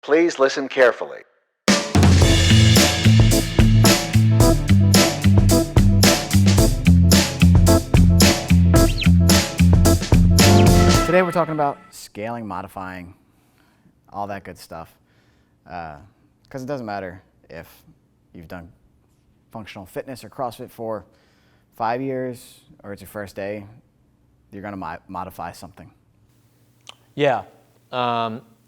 Please listen carefully. Today we're talking about scaling, modifying, all that good stuff. Because it doesn't matter if you've done functional fitness or CrossFit for 5 years or it's your first day, you're going to modify something. Yeah.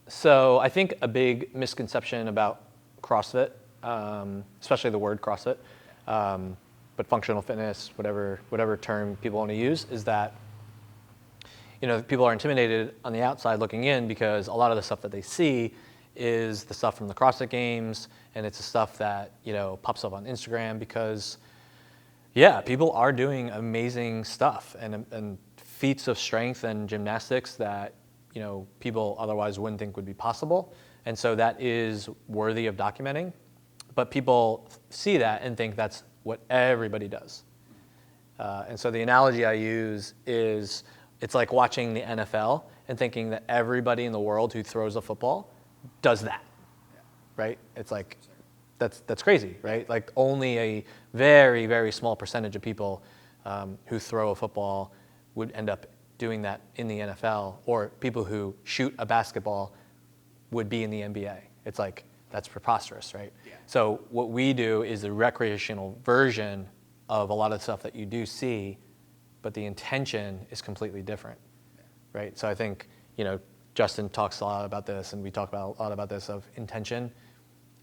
So I think a big misconception about CrossFit, especially the word CrossFit, but functional fitness, whatever term people want to use, is that people are intimidated on the outside looking in because a lot of the stuff that they see is the stuff from the CrossFit Games, and it's the stuff that pops up on Instagram because, people are doing amazing stuff and feats of strength and gymnastics that people otherwise wouldn't think would be possible, and so that is worthy of documenting. But people see that and think that's what everybody does, and so the analogy I use is it's like watching the NFL and thinking that everybody in the world who throws a football does that, right? It's like that's crazy, right? Like only a very, very small percentage of people who throw a football would end up doing that in the NFL, or people who shoot a basketball would be in the NBA. It's like, that's preposterous, right? Yeah. So what we do is the recreational version of a lot of the stuff that you do see, but the intention is completely different, right? So I think, Justin talks a lot about this, and we talk a lot about this of intention.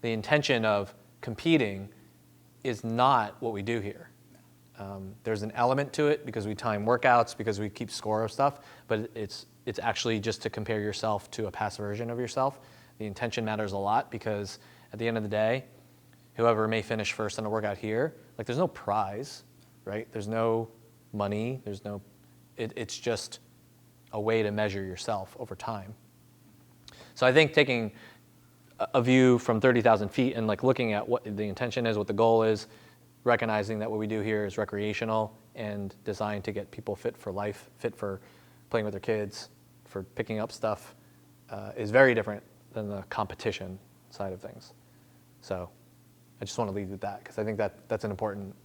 The intention of competing is not what we do here. There's an element to it because we time workouts, because we keep score of stuff, but it's actually just to compare yourself to a past version of yourself. The intention matters a lot because at the end of the day, whoever may finish first in a workout here, like there's no prize, right? There's no money, it's just a way to measure yourself over time. So I think taking a view from 30,000 feet and like looking at what the intention is, what the goal is, recognizing that what we do here is recreational and designed to get people fit for life, fit for playing with their kids, for picking up stuff, is very different than the competition side of things. So I just want to lead with that because I think that's an important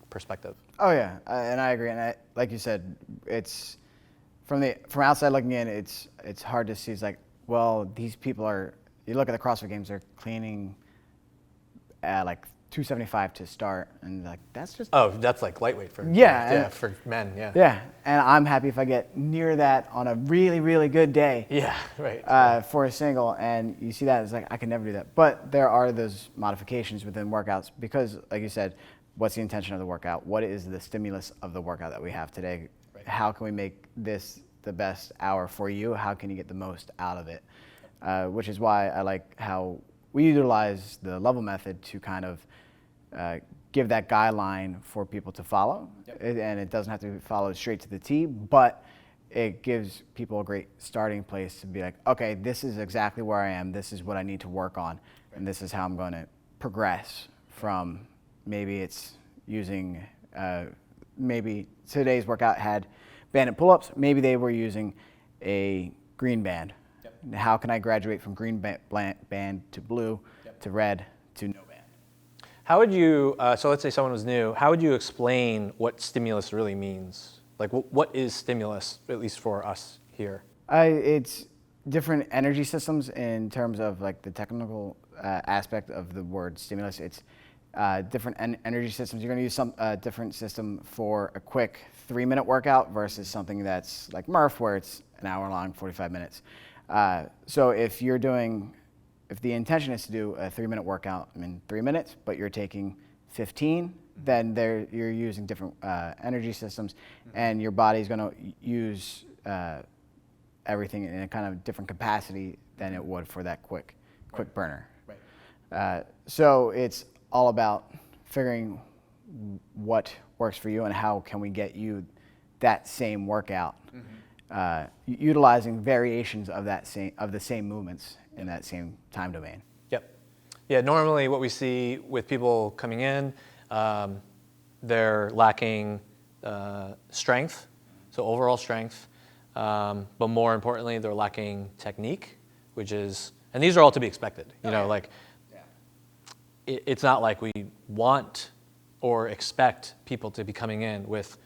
perspective. Oh yeah, and I agree. And like you said, it's from outside looking in, it's hard to see. It's like, well, these people are. You look at the CrossFit Games; they're cleaning at like 275 to start, and like that's just. Oh, that's like lightweight for for men. Yeah. Yeah, and I'm happy if I get near that on a really, really good day. Yeah, right. For a single, and you see that it's like I can never do that. But there are those modifications within workouts because, like you said. What's the intention of the workout? What is the stimulus of the workout that we have today? Right. How can we make this the best hour for you? How can you get the most out of it? Which is why I like how we utilize the level method to kind of give that guideline for people to follow. Yep. And it doesn't have to be followed straight to the T, but it gives people a great starting place to be like, okay, this is exactly where I am. This is what I need to work on. Right. And this is how I'm going to progress from. Maybe it's using, maybe today's workout had banded pull-ups. Maybe they were using a green band. Yep. How can I graduate from green band to blue, to red, to no band? How would you, so let's say someone was new, how would you explain what stimulus really means? Like what is stimulus, at least for us here? It's different energy systems in terms of like the technical aspect of the word stimulus. It's different energy systems. You're going to use some different system for a quick 3-minute workout versus something that's like Murph, where it's an hour long, 45 minutes. So if the intention is to do a 3-minute workout in 3 minutes, but you're taking 15, then you're using different energy systems, and your body's going to use everything in a kind of different capacity than it would for that quick burner. Right. So it's all about figuring what works for you and how can we get you that same workout, utilizing variations of the same movements in that same time domain. Yep. Yeah. Normally, what we see with people coming in, they're lacking strength, so overall strength, but more importantly, they're lacking technique, which is And these are all to be expected. You know, yeah. like Yeah. it's not like we want or expect people to be coming in with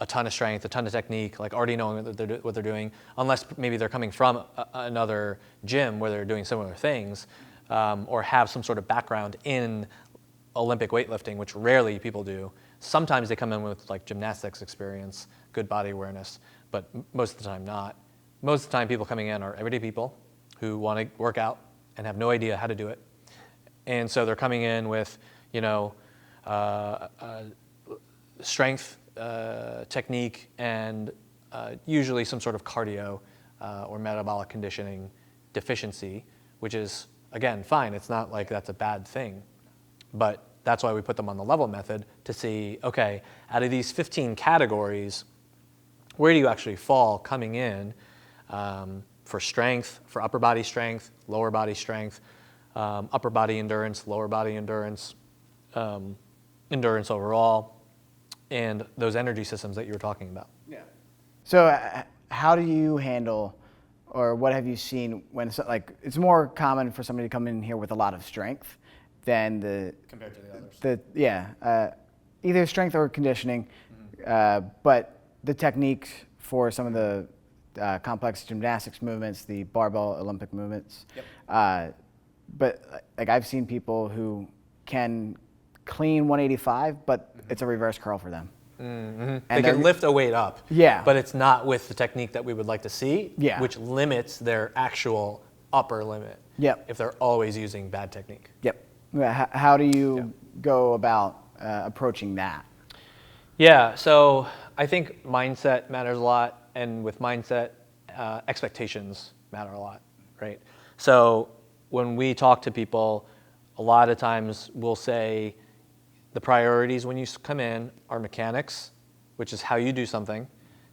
a ton of strength, a ton of technique, like already knowing what they're doing, unless maybe they're coming from another gym where they're doing similar things, or have some sort of background in Olympic weightlifting, which rarely people do. Sometimes they come in with like gymnastics experience, good body awareness, but most of the time not. Most of the time people coming in are everyday people who want to work out and have no idea how to do it. And so they're coming in with, you know, strength, technique, and usually some sort of cardio or metabolic conditioning deficiency, which is, again, fine. It's not like that's a bad thing. But that's why we put them on the level method to see, okay, out of these 15 categories, where do you actually fall coming in for strength, for upper body strength, lower body strength, upper body endurance, lower body endurance, endurance overall, and those energy systems that you were talking about. Yeah. So how do you handle, or what have you seen when, like, it's more common for somebody to come in here with a lot of strength than Compared to the others. Either strength or conditioning, but the techniques for some of the complex gymnastics movements, the barbell Olympic movements. Yep. But like I've seen people who can clean 185, but it's a reverse curl for them. Mm-hmm. They can lift a weight up, yeah, but it's not with the technique that we would like to see, yeah, which limits their actual upper limit. Yep. If they're always using bad technique. Yep. How do you go about approaching that? Yeah, so I think mindset matters a lot, and with mindset, expectations matter a lot, right? So when we talk to people, a lot of times we'll say the priorities when you come in are mechanics, which is how you do something.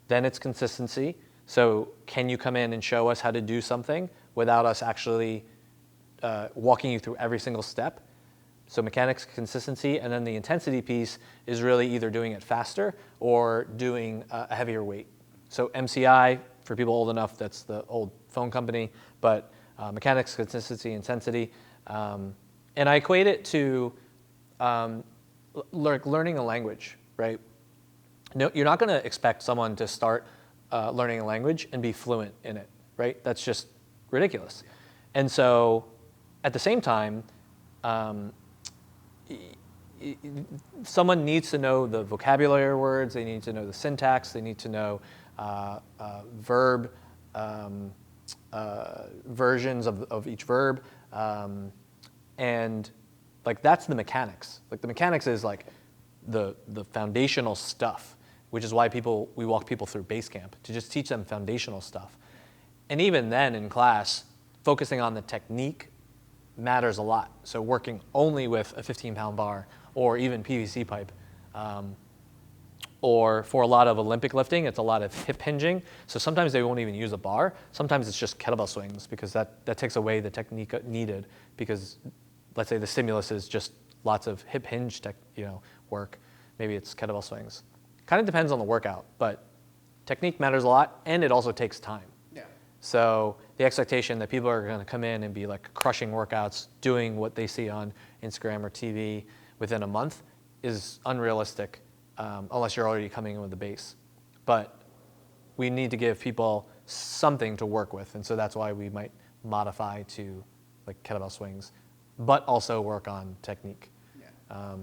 Then it's consistency. So can you come in and show us how to do something without us actually walking you through every single step? So mechanics, consistency, and then the intensity piece is really either doing it faster or doing a heavier weight. So MCI, for people old enough, that's the old phone company, but mechanics, consistency, intensity. And I equate it to learning a language, right? No, you're not going to expect someone to start learning a language and be fluent in it, right? That's just ridiculous. And so at the same time, someone needs to know the vocabulary words, they need to know the syntax, they need to know verb versions of each verb, and like that's the mechanics. Like the mechanics is like the foundational stuff, which is why we walk people through base camp to just teach them foundational stuff. And even then in class, focusing on the technique matters a lot. So working only with a 15-pound bar or even PVC pipe, or for a lot of Olympic lifting, it's a lot of hip hinging. So sometimes they won't even use a bar. Sometimes it's just kettlebell swings because that takes away the technique needed, because let's say the stimulus is just lots of hip hinge work. Maybe it's kettlebell swings. Kind of depends on the workout, but technique matters a lot, and it also takes time. Yeah. So the expectation that people are going to come in and be like crushing workouts, doing what they see on Instagram or TV within a month is unrealistic, unless you're already coming in with the base. But we need to give people something to work with, and so that's why we might modify to like kettlebell swings, but also work on technique. Yeah.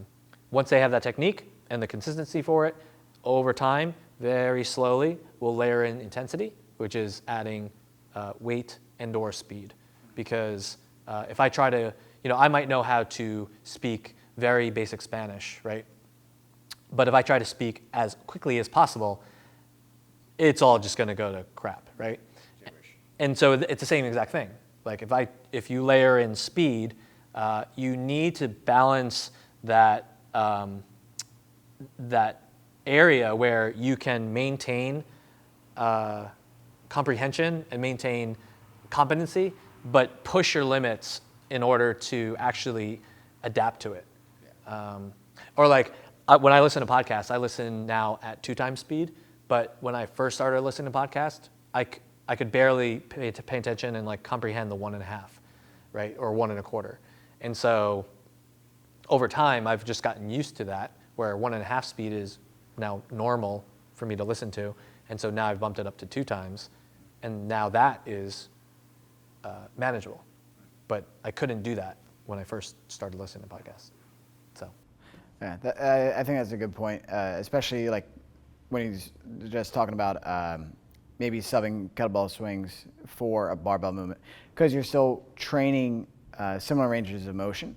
Once they have that technique and the consistency for it, over time, very slowly, we'll layer in intensity, which is adding weight and or speed. Because if I try to, I might know how to speak very basic Spanish, right? But if I try to speak as quickly as possible, it's all just going to go to crap, right? Gibberish. And so it's the same exact thing. Like if you layer in speed, you need to balance that that area where you can maintain comprehension and maintain competency, but push your limits in order to actually adapt to it. Yeah. Or like when I listen to podcasts, I listen now at 2 times speed, but when I first started listening to podcasts, I could barely pay attention and like comprehend the 1.5. right? Or 1.25. And so over time, I've just gotten used to that, where 1.5 speed is now normal for me to listen to. And so now I've bumped it up to 2 times. And now that is manageable. But I couldn't do that when I first started listening to podcasts. So, Yeah, I think that's a good point, especially like when he's just talking about maybe subbing kettlebell swings for a barbell movement, because you're still training similar ranges of motion,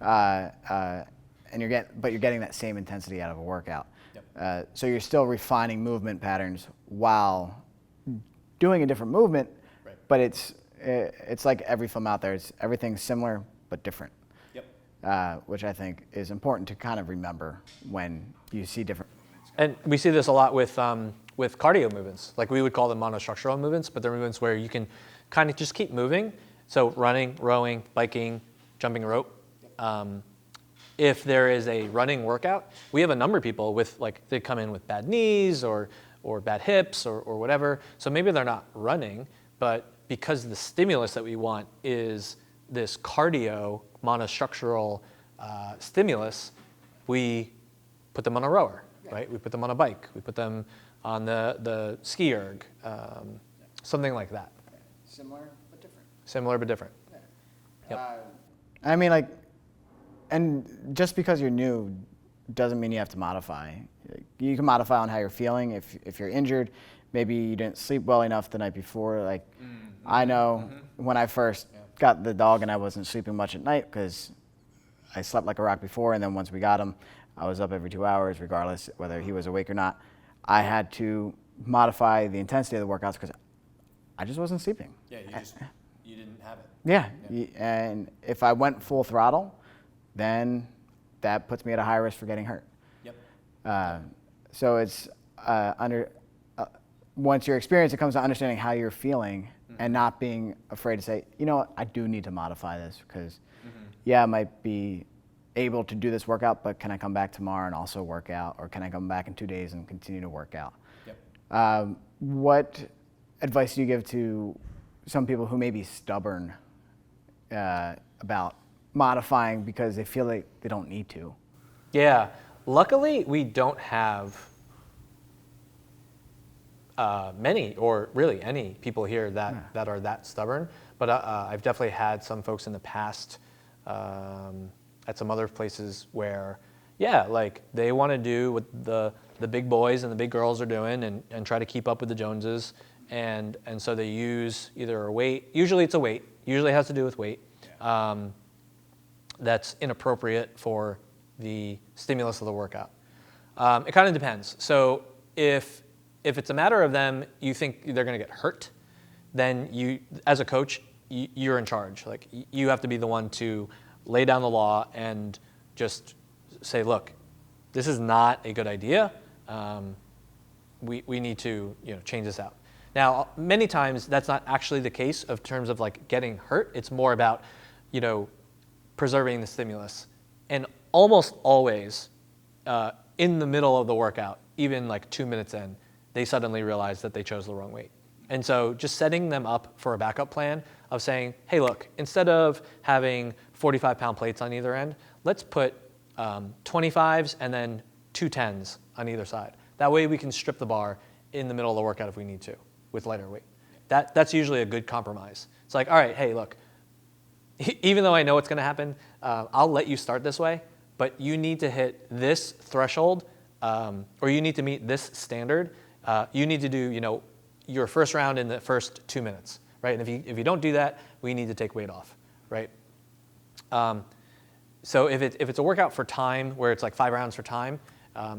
and you're getting that same intensity out of a workout. Yep. So you're still refining movement patterns while doing a different movement, right. But it's like every film out there. It's everything's similar but different. Yep. Which I think is important to kind of remember when you see different movements. And we see this a lot with cardio movements. Like we would call them monostructural movements, but they're movements where you can kind of just keep moving. So running, rowing, biking, jumping rope. If there is a running workout, we have a number of people with they come in with bad knees or bad hips or whatever. So maybe they're not running, but because the stimulus that we want is this cardio monostructural stimulus, we put them on a rower, right? We put them on a bike. We put them on the ski erg, something like that. Similar but different. Similar but different. Yeah. Yep. I mean, and just because you're new doesn't mean you have to modify. You can modify on how you're feeling. If you're injured, maybe you didn't sleep well enough the night before. I know when I first got the dog and I wasn't sleeping much at night because I slept like a rock before, and then once we got him, I was up every 2 hours, regardless whether he was awake or not. I had to modify the intensity of the workouts because I just wasn't sleeping. Yeah, you didn't have it. Yeah, and if I went full throttle, then that puts me at a high risk for getting hurt. Yep. So it's once you're experienced, it comes to understanding how you're feeling and not being afraid to say, you know what, I do need to modify this because, I might be able to do this workout, but can I come back tomorrow and also work out, or can I come back in 2 days and continue to work out? Yep. What advice do you give to some people who may be stubborn about modifying because they feel like they don't need to? Yeah, luckily we don't have many or really any people here that are that stubborn, but I've definitely had some folks in the past at some other places where, they want to do what the big boys and the big girls are doing and try to keep up with the Joneses, and so they use either a weight, usually it's a weight, usually has to do with weight, that's inappropriate for the stimulus of the workout. It kind of depends. So if it's a matter of them, you think they're going to get hurt, then you, as a coach, you're in charge. You have to be the one to lay down the law and just say, look, this is not a good idea. We need to change this out. Now, many times that's not actually the case of terms of getting hurt. It's more about preserving the stimulus. And almost always in the middle of the workout, even 2 minutes in, they suddenly realize that they chose the wrong weight. And so just setting them up for a backup plan of saying, hey, look, instead of having 45-pound plates on either end, let's put 25s and then 2 10s on either side. That way we can strip the bar in the middle of the workout if we need to with lighter weight. That's usually a good compromise. It's all right, hey, look, even though I know what's going to happen, I'll let you start this way, but you need to hit this threshold, or you need to meet this standard. You need to do, your first round in the first 2 minutes, right? And if you don't do that, we need to take weight off, right? So if it's a workout for time, where it's 5 rounds for time,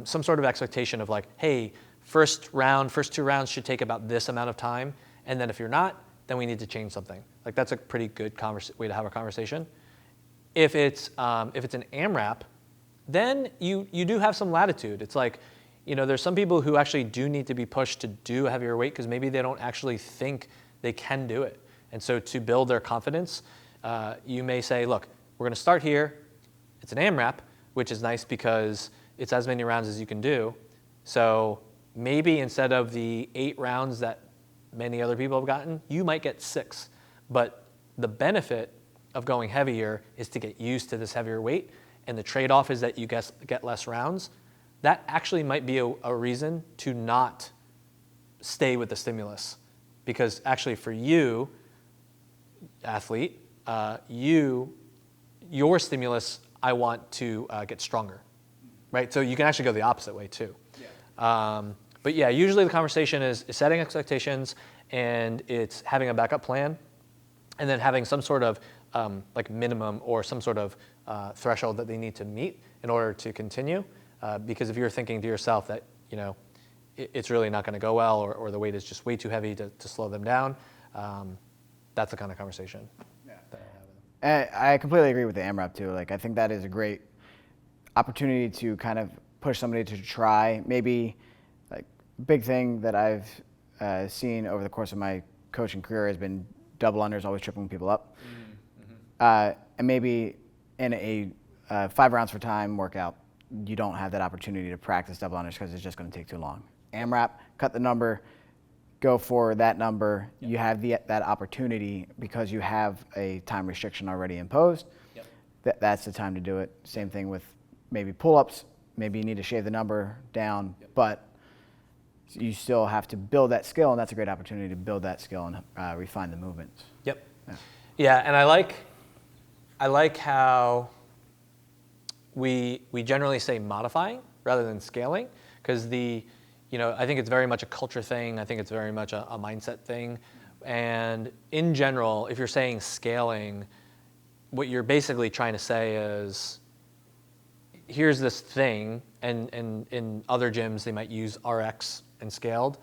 some sort of expectation of hey, first 2 rounds should take about this amount of time, and then if you're not, then we need to change something. That's a pretty good way to have a conversation. If it's an AMRAP, then you do have some latitude. It's there's some people who actually do need to be pushed to do a heavier weight because maybe they don't actually think they can do it. And so to build their confidence, you may say, look, we're going to start here. It's an AMRAP, which is nice because it's as many rounds as you can do. So maybe instead of the 8 rounds that many other people have gotten, you might get 6. But the benefit of going heavier is to get used to this heavier weight, and the trade-off is that you get less rounds, that actually might be a reason to not stay with the stimulus. Because actually for you, athlete, your stimulus, I want to get stronger, right? So you can actually go the opposite way too. Yeah. But yeah, usually the conversation is setting expectations, and it's having a backup plan, and then having some sort of like minimum or some sort of threshold that they need to meet in order to continue. Because if you're thinking to yourself that, you know, it's really not going to go well, or the weight is just way too heavy to slow them down, that's the kind of conversation that I have with them. I completely agree with the AMRAP too. Like, I think that is a great opportunity to kind of push somebody to try. Maybe, like, big thing that I've seen over the course of my coaching career has been double unders, always tripping people up. And maybe in a 5 rounds for time workout, you don't have that opportunity to practice double unders because it's just going to take too long. AMRAP, cut the number, go for that number. Yep. You have that opportunity because you have a time restriction already imposed. Yep. That's the time to do it. Same thing with maybe pull-ups. Maybe you need to shave the number down, yep. But you still have to build that skill, and that's a great opportunity to build that skill and refine the movements. Yep. Yeah, and I like how we generally say modifying rather than scaling, because I think it's very much a culture thing. I think it's very much a mindset thing. And in general, if you're saying scaling, what you're basically trying to say is, here's this thing, and in other gyms, they might use RX and scaled,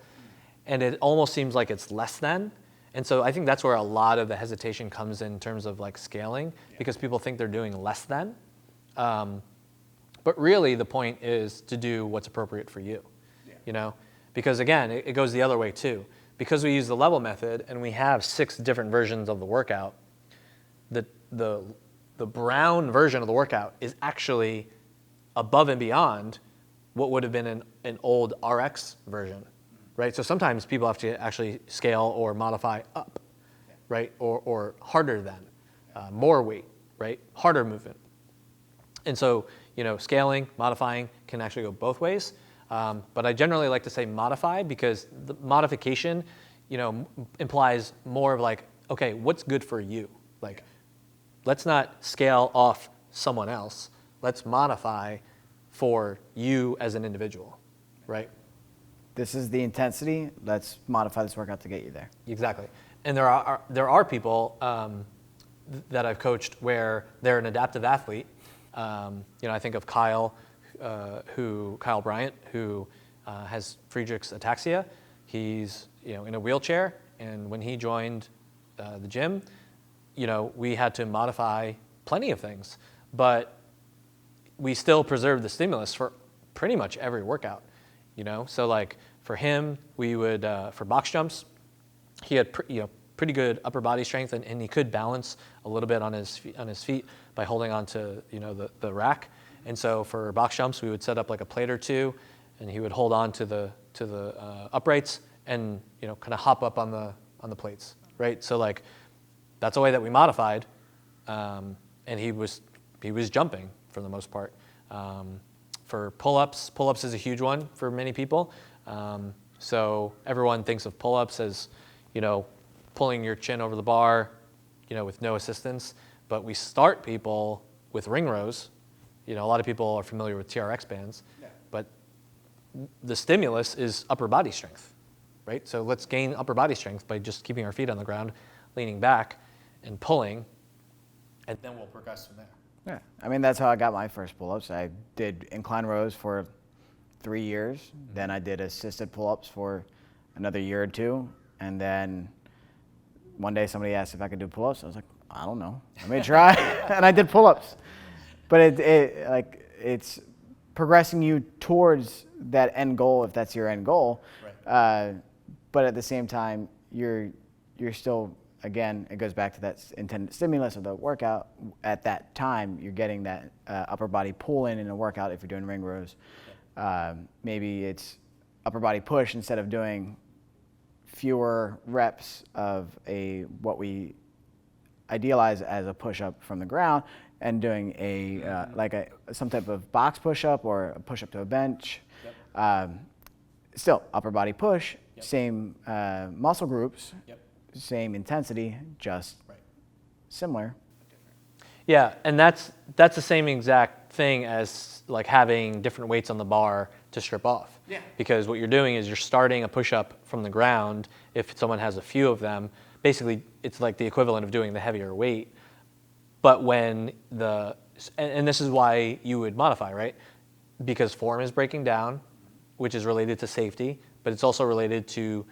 and it almost seems like it's less than. And so I think that's where a lot of the hesitation comes in terms of like scaling, because people think they're doing less than. But really the point is to do what's appropriate for you, you know? Because again, it goes the other way too. Because we use the level method and we have 6 different versions of the workout, the brown version of the workout is actually above and beyond what would have been an old RX version, right? So sometimes people have to actually scale or modify up, right? Or harder than, more weight, right? Harder movement. And so, scaling, modifying can actually go both ways. But I generally like to say modify, because the modification, implies more of like, okay, what's good for you? Like, let's not scale off someone else. Let's modify for you as an individual, right? This is the intensity. Let's modify this workout to get you there. Exactly. And there are people that I've coached where they're an adaptive athlete. I think of Kyle Bryant, who has Friedreich's ataxia. He's in a wheelchair, and when he joined the gym, we had to modify plenty of things, but we still preserved the stimulus for pretty much every workout. So like for him, we would for box jumps, he had pretty good upper body strength, and he could balance a little bit on his feet by holding on to the rack. And so for box jumps, we would set up like a plate or two, and he would hold on to the uprights and kind of hop up on the plates, right? So like that's a way that we modified, and he was jumping for the most part. For pull-ups is a huge one for many people. So everyone thinks of pull-ups as pulling your chin over the bar, with no assistance. But we start people with ring rows. A lot of people are familiar with TRX bands, but the stimulus is upper body strength, right? So let's gain upper body strength by just keeping our feet on the ground, leaning back, and pulling, and then we'll progress from there. Yeah, I mean, that's how I got my first pull-ups. I did incline rows for 3 years. Mm-hmm. Then I did assisted pull-ups for another year or 2. And then one day somebody asked if I could do pull-ups. I was like, I don't know. Let me try. And I did pull-ups. But it's progressing you towards that end goal, if that's your end goal. Right. But at the same time, you're still, again, it goes back to that intended stimulus of the workout. At that time, you're getting that upper body pull in a workout if you're doing ring rows. Maybe it's upper body push instead of doing fewer reps of what we idealize as a push-up from the ground and doing some type of box push-up or a push-up to a bench. Still, upper body push, same muscle groups, same intensity, just similar. Yeah, and that's the same exact thing as like having different weights on the bar to strip off. Yeah. Because what you're doing is you're starting a push-up from the ground. If someone has a few of them, basically it's like the equivalent of doing the heavier weight. But when and this is why you would modify, right? Because form is breaking down, which is related to safety, but it's also related to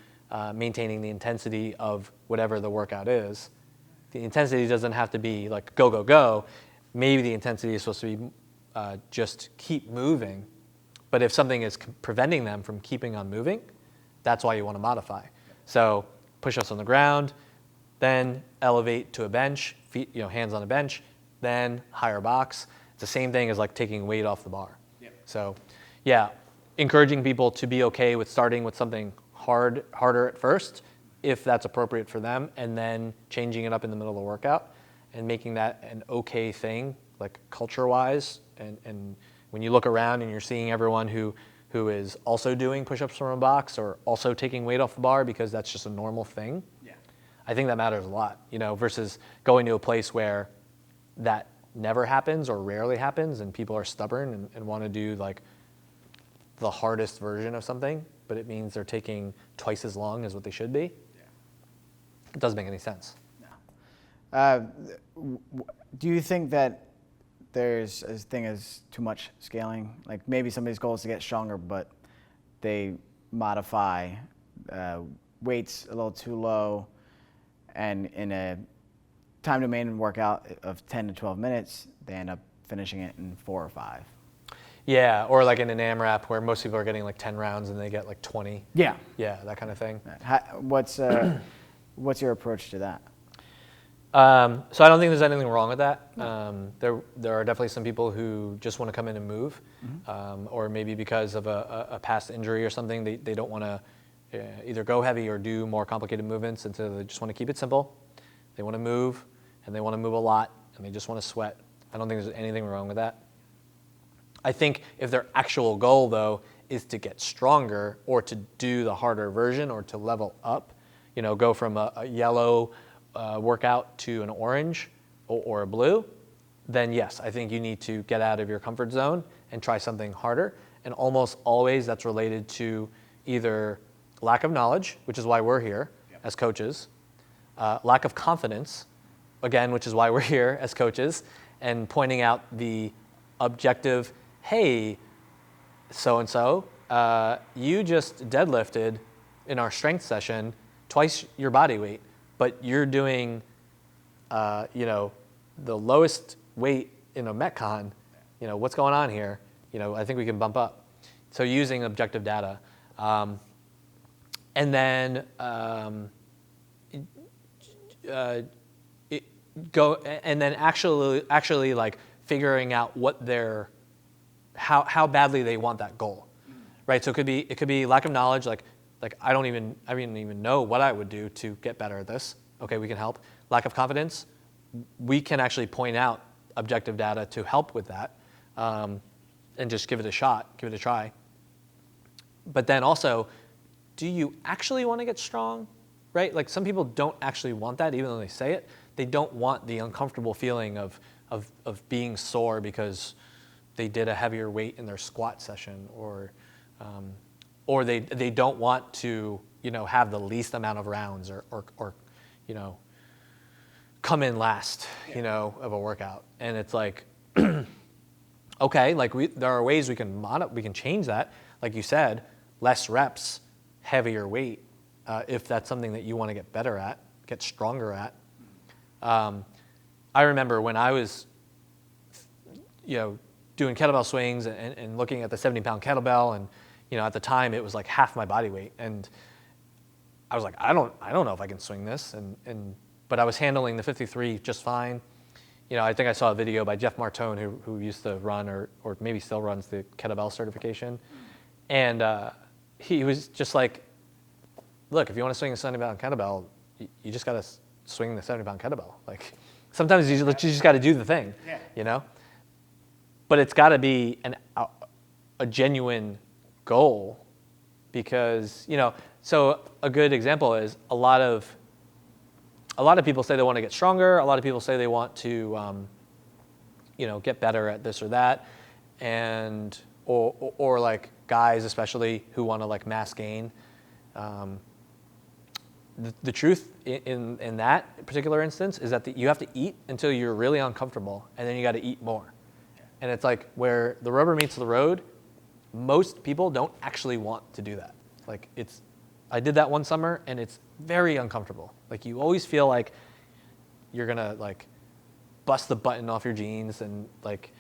maintaining the intensity of whatever the workout is. The intensity doesn't have to be like go, go, go. Maybe the intensity is supposed to be just keep moving. But if something is preventing them from keeping on moving, that's why you want to modify. So push-ups on the ground, then elevate to a bench, feet, hands on a bench, then higher box. It's the same thing as like taking weight off the bar. So yeah, encouraging people to be okay with starting with something harder at first, if that's appropriate for them, and then changing it up in the middle of the workout and making that an okay thing, like culture-wise. And when you look around and you're seeing everyone who is also doing push-ups from a box or also taking weight off the bar because that's just a normal thing, I think that matters a lot, versus going to a place where that never happens or rarely happens and people are stubborn and want to do like the hardest version of something, but it means they're taking twice as long as what they should be. It doesn't make any sense. Do you think that there's a thing as too much scaling? Like maybe somebody's goal is to get stronger, but they modify weights a little too low, and in a time domain workout of 10 to 12 minutes, they end up finishing it in 4 or 5. Yeah, or like in an AMRAP where most people are getting like 10 rounds and they get like 20. Yeah. Yeah, that kind of thing. What's your approach to that? So I don't think there's anything wrong with that. There are definitely some people who just want to come in and move, or maybe because of a past injury or something, they don't want to either go heavy or do more complicated movements, and so they just want to keep it simple. They want to move, and they want to move a lot, and they just want to sweat. I don't think there's anything wrong with that. I think if their actual goal, though, is to get stronger or to do the harder version or to level up, go from a yellow workout to an orange or a blue, then yes, I think you need to get out of your comfort zone and try something harder. And almost always that's related to either lack of knowledge, which is why we're here as coaches, lack of confidence, again, which is why we're here as coaches, and pointing out the objective, hey, so-and-so, you just deadlifted in our strength session twice your body weight, but you're doing, the lowest weight in a Metcon. What's going on here? I think we can bump up. So using objective data, and then actually like figuring out what how badly they want that goal, right? So it could be lack of knowledge, like I don't even know what I would do to get better at this. Okay, we can help. Lack of confidence, we can actually point out objective data to help with that, and just give it a shot, give it a try. But then also, do you actually want to get strong, right? Like some people don't actually want that, even though they say it. They don't want the uncomfortable feeling of being sore because they did a heavier weight in their squat session, or they don't want to have the least amount of rounds or come in last of a workout. And it's like okay, like there are ways we can change that, like you said, less reps, heavier weight, if that's something that you want to get better at, get stronger at. I remember when I was doing kettlebell swings and looking at the 70-pound kettlebell, and at the time it was like half my body weight, and I was like, I don't know if I can swing this, but I was handling the 53 just fine. I think I saw a video by Jeff Martone who used to run or maybe still runs the kettlebell certification, and he was just like, look, if you want to swing a 70-pound kettlebell, you just gotta swinging the 70-pound kettlebell. Like sometimes you just got to do the thing, you know. But it's got to be a genuine goal, because So a good example is a lot of people say they want to get stronger. A lot of people say they want to get better at this or that, and or like guys especially who want to like mass gain. The truth in that particular instance is that you have to eat until you're really uncomfortable, and then you got to eat more. And it's like where the rubber meets the road, most people don't actually want to do that. Like I did that one summer, and it's very uncomfortable. Like you always feel like you're gonna like bust the button off your jeans, and like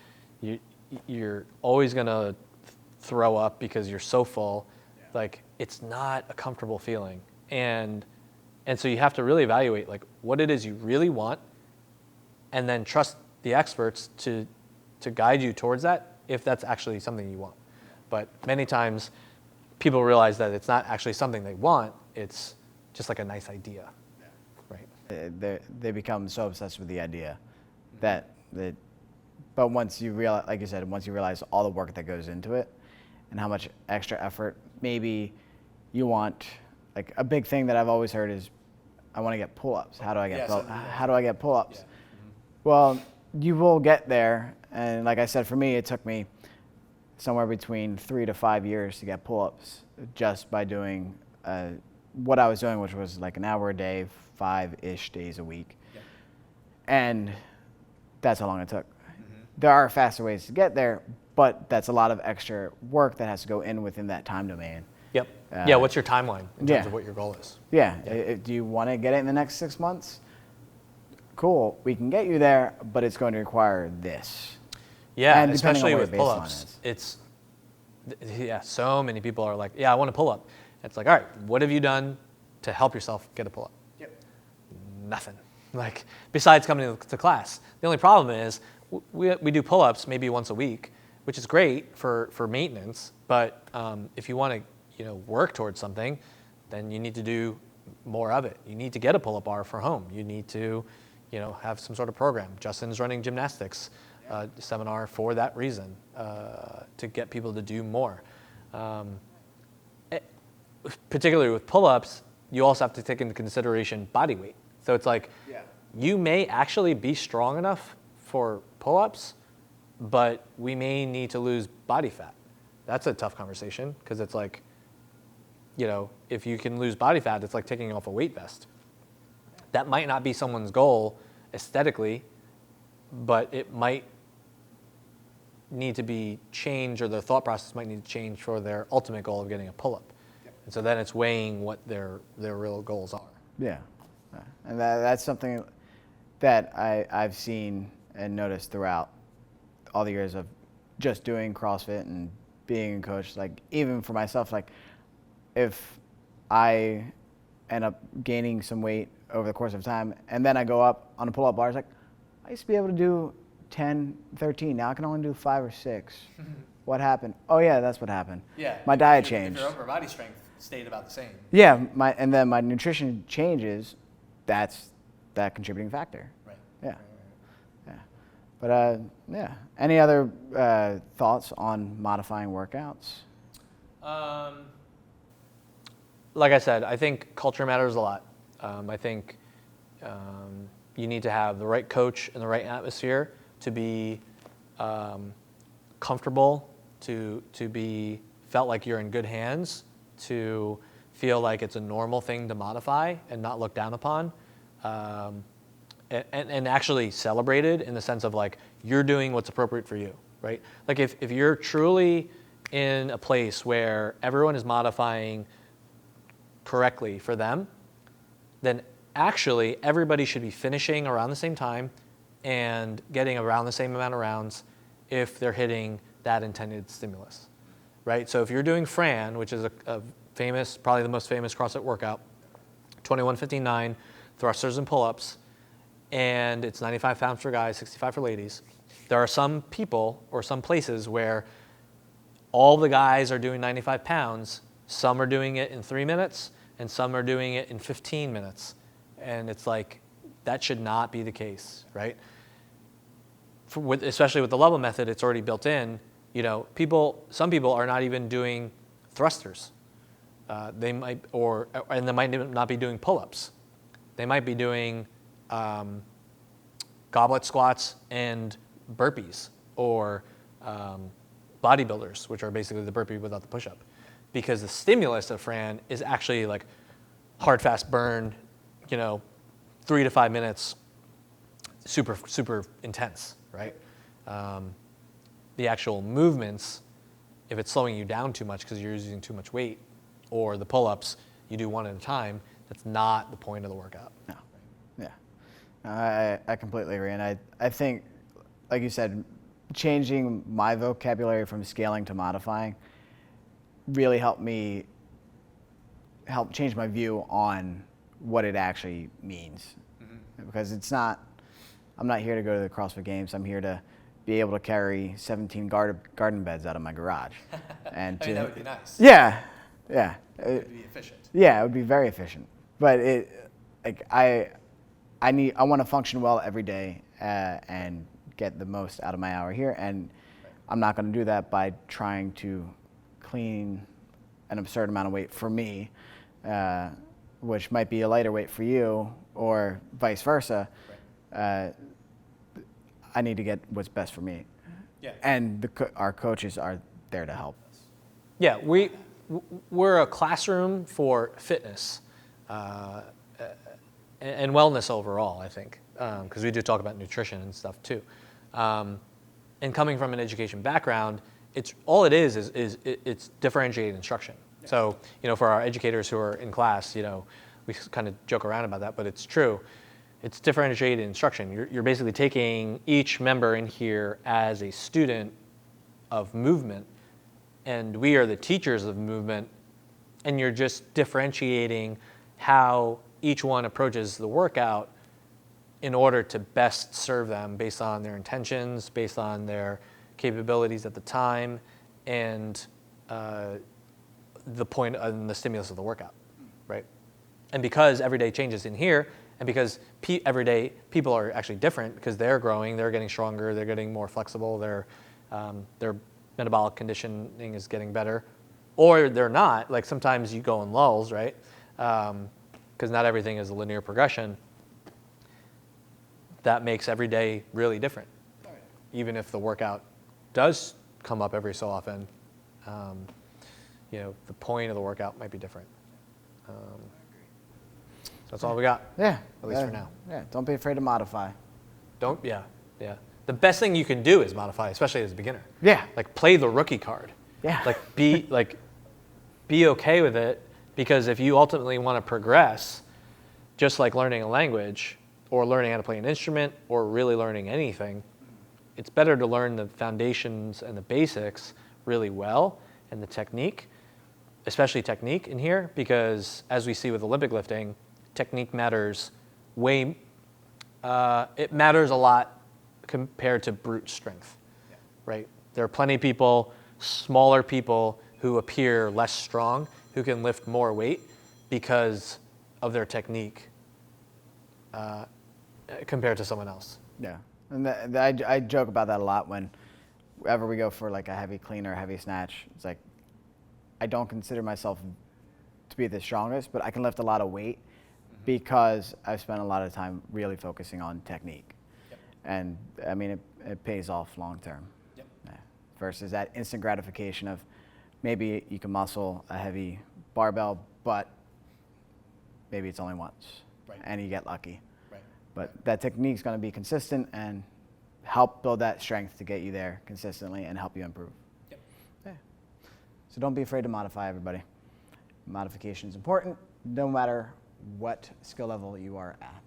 you're always gonna throw up because you're so full. Like it's not a comfortable feeling, and so you have to really evaluate like what it is you really want, and then trust the experts to guide you towards that if that's actually something you want. But many times people realize that it's not actually something they want, it's just like a nice idea, right? They become so obsessed with the idea that but once you realize, like you said, once you realize all the work that goes into it and how much extra effort, maybe you want, like a big thing that I've always heard is, I want to get pull-ups. How do I get pull-ups? Yeah. Well, you will get there, and like I said, for me, it took me somewhere between 3 to 5 years to get pull-ups just by doing what I was doing, which was like an hour a day, 5-ish days a week. Yeah. And that's how long it took. There are faster ways to get there, but that's a lot of extra work that has to go within that time domain. Yep. What's your timeline in terms of what your goal is? Do you want to get it in the next 6 months? Cool, we can get you there, but it's going to require this. Yeah, and especially with pull-ups. So many people are like, I want to pull up. It's like, all right, what have you done to help yourself get a pull-up? Yep. Nothing. Like, besides coming to class. The only problem is we do pull-ups maybe once a week, which is great for maintenance, but if you want to work towards something, then you need to do more of it. You need to get a pull-up bar for home. You need to have some sort of program. Justin's running gymnastics seminar for that reason, to get people to do more. Particularly with pull-ups, you also have to take into consideration body weight. So it's like, you may actually be strong enough for pull-ups, but we may need to lose body fat. That's a tough conversation, because it's like, if you can lose body fat, it's like taking off a weight vest. That might not be someone's goal aesthetically, but it might need to be changed, or their thought process might need to change for their ultimate goal of getting a pull-up. And so then it's weighing what their real goals are. Yeah. And that's something that I've seen and noticed throughout all the years of just doing CrossFit and being a coach. Like, even for myself, like, if I end up gaining some weight over the course of time, and then I go up on a pull-up bar, it's like, I used to be able to do 10, 13. Now I can only do 5 or 6. What happened? Oh yeah, that's what happened. Yeah. My diet changed. If your upper body strength stayed about the same. Yeah, and then my nutrition changes. That's that contributing factor. Right. Yeah. Yeah. But any other thoughts on modifying workouts? Like I said, I think culture matters a lot. I think you need to have the right coach and the right atmosphere to be comfortable, to be felt like you're in good hands, to feel like it's a normal thing to modify and not look down upon, and actually celebrated in the sense of like, you're doing what's appropriate for you, right? Like if you're truly in a place where everyone is modifying correctly for them, then actually everybody should be finishing around the same time and getting around the same amount of rounds if they're hitting that intended stimulus, right? So if you're doing Fran, which is a famous, probably the most famous CrossFit workout, 21:59 thrusters and pull-ups, and it's 95 pounds for guys, 65 for ladies. There are some people or some places where all the guys are doing 95 pounds, some are doing it in 3 minutes, and some are doing it in 15 minutes. And it's like, That should not be the case, right? Especially with the level method, it's already built in. Some people are not even doing thrusters. They might not be doing pull-ups. They might be doing goblet squats and burpees, or bodybuilders, which are basically the burpee without the push-up, because the stimulus of Fran is actually like hard, fast burn, 3 to 5 minutes, super, super intense, right? The actual movements, if it's slowing you down too much because you're using too much weight, or the pull-ups, you do one at a time, that's not the point of the workout. No. Yeah. I completely agree. And I think, like you said, changing my vocabulary from scaling to modifying really helped change my view on what it actually means. Mm-hmm. Because I'm not here to go to the CrossFit Games. I'm here to be able to carry 17 garden beds out of my garage. And that would be nice. Yeah. It would be efficient. Yeah, it would be very efficient. But I want to function well every day and get the most out of my hour here. And I'm not going to do that by trying to clean an absurd amount of weight for me, which might be a lighter weight for you, or vice versa. Right. I need to get what's best for me. Yeah. And our coaches are there to help us. Yeah, we're a classroom for fitness and wellness overall, I think, because we do talk about nutrition and stuff too. And coming from an education background, it's differentiated instruction. Yeah. So, for our educators who are in class, we kind of joke around about that, but it's true. It's differentiated instruction. You're basically taking each member in here as a student of movement, and we are the teachers of movement, and you're just differentiating how each one approaches the workout in order to best serve them based on their intentions, based on their capabilities at the time, and the point and the stimulus of the workout, right? And because every day changes in here, and because every day people are actually different, because they're growing, they're getting stronger, they're getting more flexible, their metabolic conditioning is getting better, or they're not. Like sometimes you go in lulls, right? Because not everything is a linear progression. That makes every day really different. Right. Even if the workout does come up every so often, the point of the workout might be different. So that's all we got. Yeah. At least for now. Yeah. Don't be afraid to modify. Yeah. The best thing you can do is modify, especially as a beginner. Yeah. Like play the rookie card. Yeah. Be okay with it, because if you ultimately want to progress, just like learning a language or learning how to play an instrument or really learning anything, it's better to learn the foundations and the basics really well, and the technique, especially technique in here, because as we see with Olympic lifting, technique matters it matters a lot compared to brute strength, right? There are plenty of people, smaller people, who appear less strong, who can lift more weight because of their technique compared to someone else. Yeah, and I joke about that a lot whenever we go for like a heavy clean or heavy snatch. It's like, I don't consider myself to be the strongest, but I can lift a lot of weight because I've spent a lot of time really focusing on technique. Yep. And I mean, it pays off long term. Yep. Yeah. Versus that instant gratification of maybe you can muscle a heavy barbell, but maybe it's only once, right, and you get lucky. Right. But that technique is going to be consistent and help build that strength to get you there consistently and help you improve. Yep. Yeah. So don't be afraid to modify, everybody. Modification is important, no matter what skill level you are at.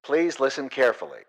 Please listen carefully.